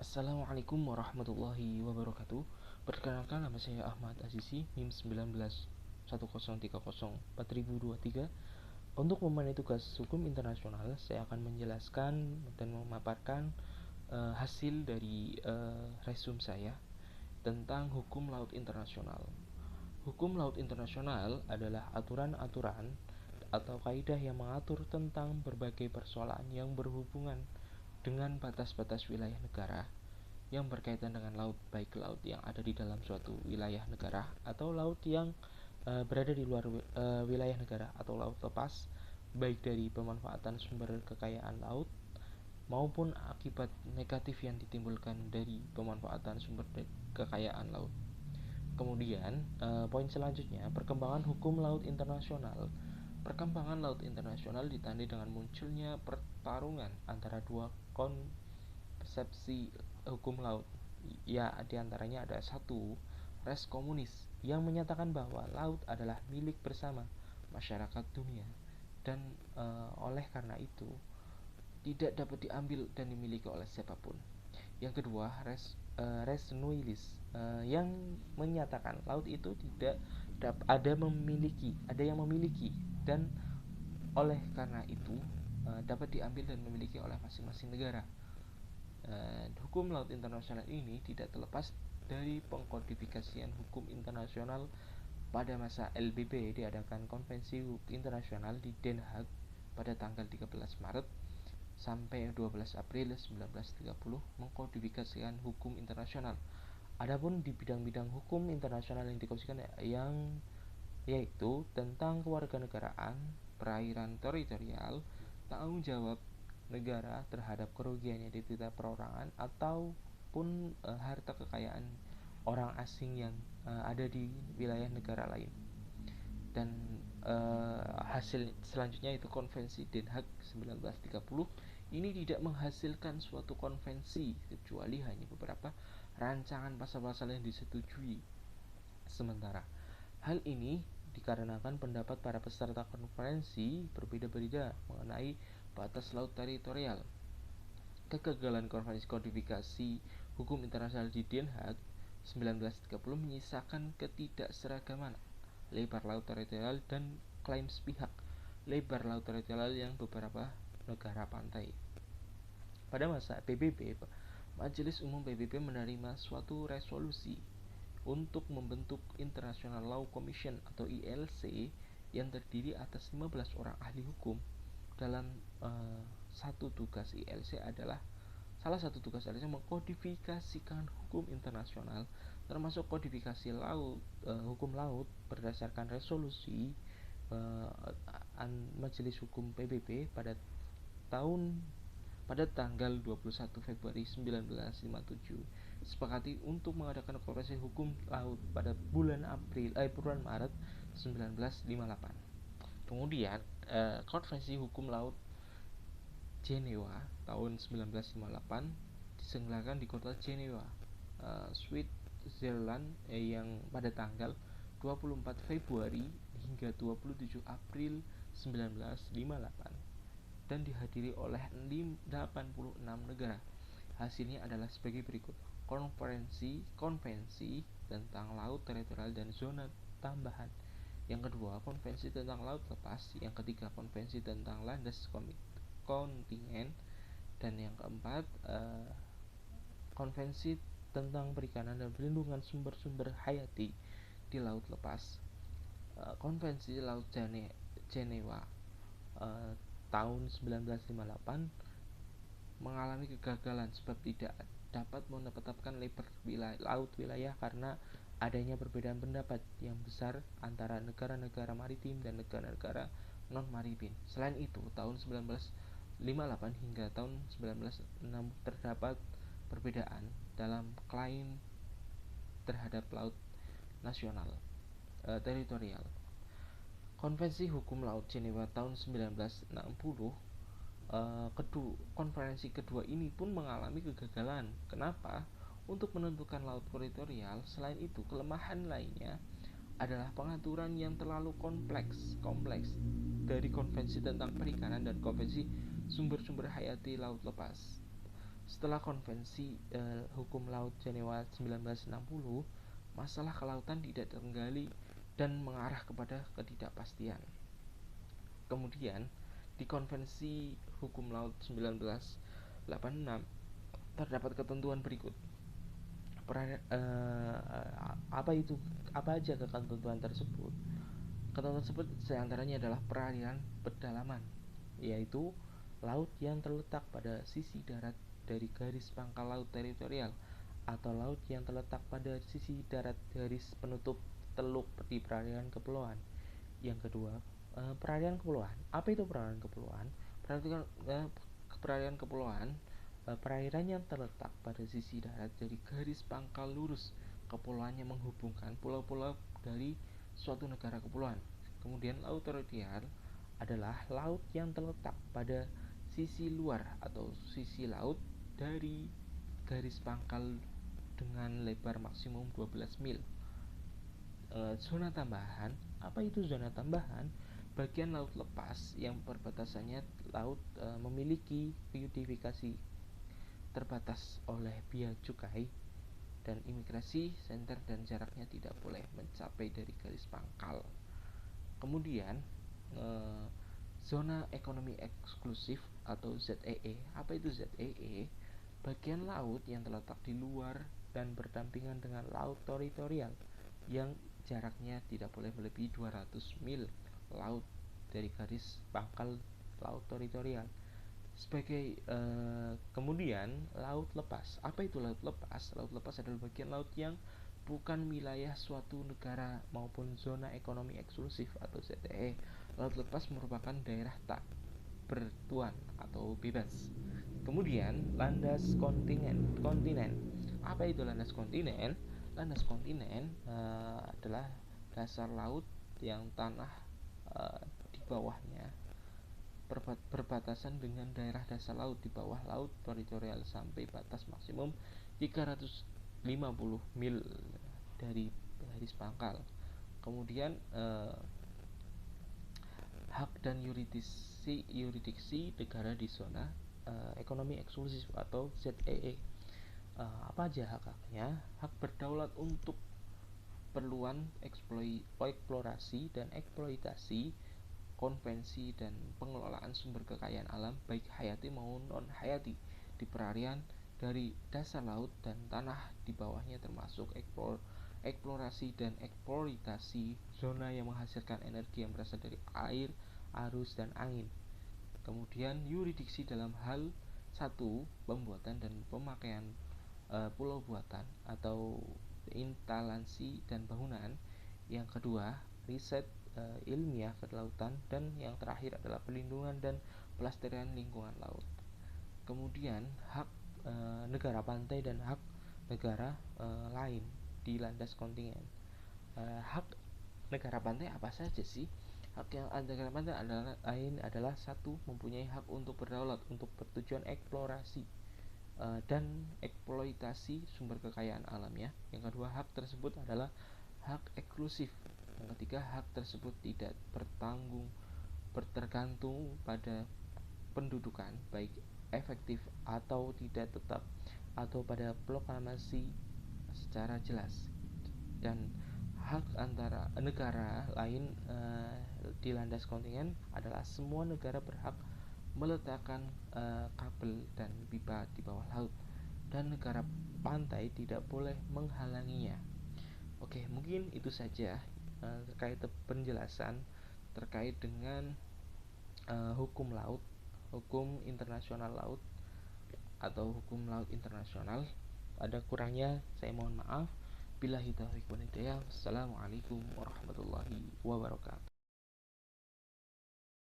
Assalamualaikum warahmatullahi wabarakatuh. Perkenalkan, nama saya Ahmad Azizi, NIM 19 1030 4023. Untuk memenuhi tugas hukum internasional, saya akan menjelaskan dan memaparkan hasil dari resume saya tentang hukum laut internasional. Hukum laut internasional adalah aturan-aturan atau kaidah yang mengatur tentang berbagai persoalan yang berhubungan dengan batas-batas wilayah negara yang berkaitan dengan laut, baik laut yang ada di dalam suatu wilayah negara atau laut yang berada di luar wilayah negara atau laut lepas, baik dari pemanfaatan sumber kekayaan laut maupun akibat negatif yang ditimbulkan dari pemanfaatan sumber kekayaan laut. Kemudian, poin selanjutnya, perkembangan hukum laut internasional. Perkembangan laut internasional ditandai dengan munculnya pertarungan antara dua konsepsi hukum laut. Ya, diantaranya ada satu, res komunis yang menyatakan bahwa laut adalah milik bersama masyarakat dunia dan oleh karena itu tidak dapat diambil dan dimiliki oleh siapapun. Yang kedua, res nuilis yang menyatakan laut itu tidak ada yang memiliki dan oleh karena itu dapat diambil dan memiliki oleh masing-masing negara. Hukum laut internasional ini tidak terlepas dari pengkodifikasian hukum internasional. Pada masa LBB diadakan konvensi internasional di Den Haag pada tanggal 13 Maret sampai 12 April 1930 mengkodifikasikan hukum internasional. Adapun di bidang-bidang hukum internasional yang dikonsumsikan yaitu tentang kewarganegaraan, perairan teritorial, tanggung jawab negara terhadap kerugian yang diderita perorangan ataupun harta kekayaan orang asing yang ada di wilayah negara lain. Dan hasil selanjutnya itu konvensi Den Haag 1930. Ini tidak menghasilkan suatu konvensi kecuali hanya beberapa rancangan pasal-pasal yang disetujui. Sementara hal ini dikarenakan pendapat para peserta konferensi berbeda-beda mengenai batas laut teritorial. Kegagalan konferensi kodifikasi hukum internasional di Den Haag 1930 menyisakan ketidakseragaman lebar laut teritorial dan klaim sepihak lebar laut teritorial yang beberapa negara pantai. Pada masa PBB, Majelis Umum PBB menerima suatu resolusi untuk membentuk International Law Commission atau ILC yang terdiri atas 15 orang ahli hukum. Dalam satu tugas ILC adalah salah satu tugas ILC mengkodifikasikan hukum internasional termasuk kodifikasi laut, hukum laut berdasarkan resolusi Majelis Hukum PBB pada tanggal 21 Februari 1957 disepakati untuk mengadakan konferensi hukum laut pada bulan Maret 1958. Kemudian konferensi hukum laut Jenewa tahun 1958 diselenggarakan di kota Jenewa, Switzerland yang pada tanggal 24 Februari hingga 27 April 1958 dan dihadiri oleh 86 negara. Hasilnya adalah sebagai berikut: konvensi tentang laut teritorial dan zona tambahan. Yang kedua, konvensi tentang laut lepas. Yang ketiga, konvensi tentang landas kontinen. Dan yang keempat, konvensi tentang perikanan dan perlindungan sumber-sumber hayati di laut lepas. Konvensi Laut Jenewa tahun 1958 mengalami kegagalan sebab tidak dapat menetapkan lebar laut wilayah karena adanya perbedaan pendapat yang besar antara negara-negara maritim dan negara-negara non-maritim. Selain itu, tahun 1958 hingga tahun 1960 terdapat perbedaan dalam klaim terhadap laut nasional teritorial. Konvensi Hukum Laut Jenewa tahun 1960 konferensi kedua ini pun mengalami kegagalan. Kenapa? Untuk menentukan laut teritorial. Selain itu, kelemahan lainnya adalah pengaturan yang terlalu kompleks dari konvensi tentang perikanan dan konvensi sumber-sumber hayati laut lepas. Setelah Konvensi Hukum Laut Jenewa 1960, masalah kelautan tidak tergali dan mengarah kepada ketidakpastian. Kemudian, di Konvensi Hukum Laut 1986 terdapat ketentuan berikut. Apa aja ketentuan tersebut? Ketentuan tersebut diantaranya adalah perairan pedalaman, yaitu laut yang terletak pada sisi darat dari garis pangkal laut teritorial, atau laut yang terletak pada sisi darat garis penutup teluk di perairan kepulauan. Yang kedua, perairan kepulauan. Apa itu perairan kepulauan? Perairan kepulauan, perairan yang terletak pada sisi darat dari garis pangkal lurus kepulauannya menghubungkan pulau-pulau dari suatu negara kepulauan. Kemudian laut teritorial adalah laut yang terletak pada sisi luar atau sisi laut dari garis pangkal dengan lebar maksimum 12 mil. Zona tambahan, apa itu zona tambahan? Bagian laut lepas yang perbatasannya laut memiliki biodiversitas terbatas oleh bea cukai dan imigrasi center dan jaraknya tidak boleh mencapai dari garis pangkal. Kemudian zona ekonomi eksklusif atau ZEE. Apa itu ZEE? Bagian laut yang terletak di luar dan berdampingan dengan laut teritorial yang jaraknya tidak boleh melebihi 200 mil laut dari garis pangkal laut teritorial. Kemudian laut lepas. Apa itu laut lepas? Laut lepas adalah bagian laut yang bukan wilayah suatu negara maupun zona ekonomi eksklusif atau ZEE. Laut lepas merupakan daerah tak bertuan atau bebas. Kemudian landas kontinen. Apa itu landas kontinen? Landas kontinen adalah dasar laut yang tanah di bawahnya berbatasan dengan daerah dasar laut di bawah laut teritorial sampai batas maksimum 350 mil dari garis pangkal. Kemudian hak dan yurisdiksi negara di zona ekonomi eksklusif atau ZEE. Apa aja hak-haknya? Hak berdaulat untuk keperluan eksplorasi dan eksploitasi, konvensi dan pengelolaan sumber kekayaan alam baik hayati maupun non hayati di perairan dari dasar laut dan tanah di bawahnya, termasuk eksplorasi dan eksploitasi zona yang menghasilkan energi yang berasal dari air, arus dan angin. Kemudian yurisdiksi dalam hal 1. Pembuatan dan pemakaian pulau buatan atau instalasi dan bangunan. Yang kedua, riset ilmiah kelautan, dan yang terakhir adalah pelindungan dan pelestarian lingkungan laut. Kemudian hak negara pantai dan hak negara lain di landas kontinen. Hak negara pantai apa saja sih? Hak yang negara pantai adalah 1. Mempunyai hak untuk berdaulat untuk bertujuan eksplorasi dan eksploitasi sumber kekayaan alamnya. Yang kedua, hak tersebut adalah hak eksklusif. Yang ketiga, hak tersebut tidak bertergantung pada pendudukan, baik efektif atau tidak tetap, atau pada proklamasi secara jelas. Dan hak antara negara lain di landas kontinen adalah semua negara berhak meletakkan kabel dan pipa di bawah laut, dan negara pantai tidak boleh menghalanginya. Oke, mungkin itu saja terkait penjelasan terkait dengan hukum laut, hukum internasional laut atau hukum laut internasional. Ada kurangnya saya mohon maaf. Billahi taufiq wal hidayah. Assalamualaikum warahmatullahi wabarakatuh.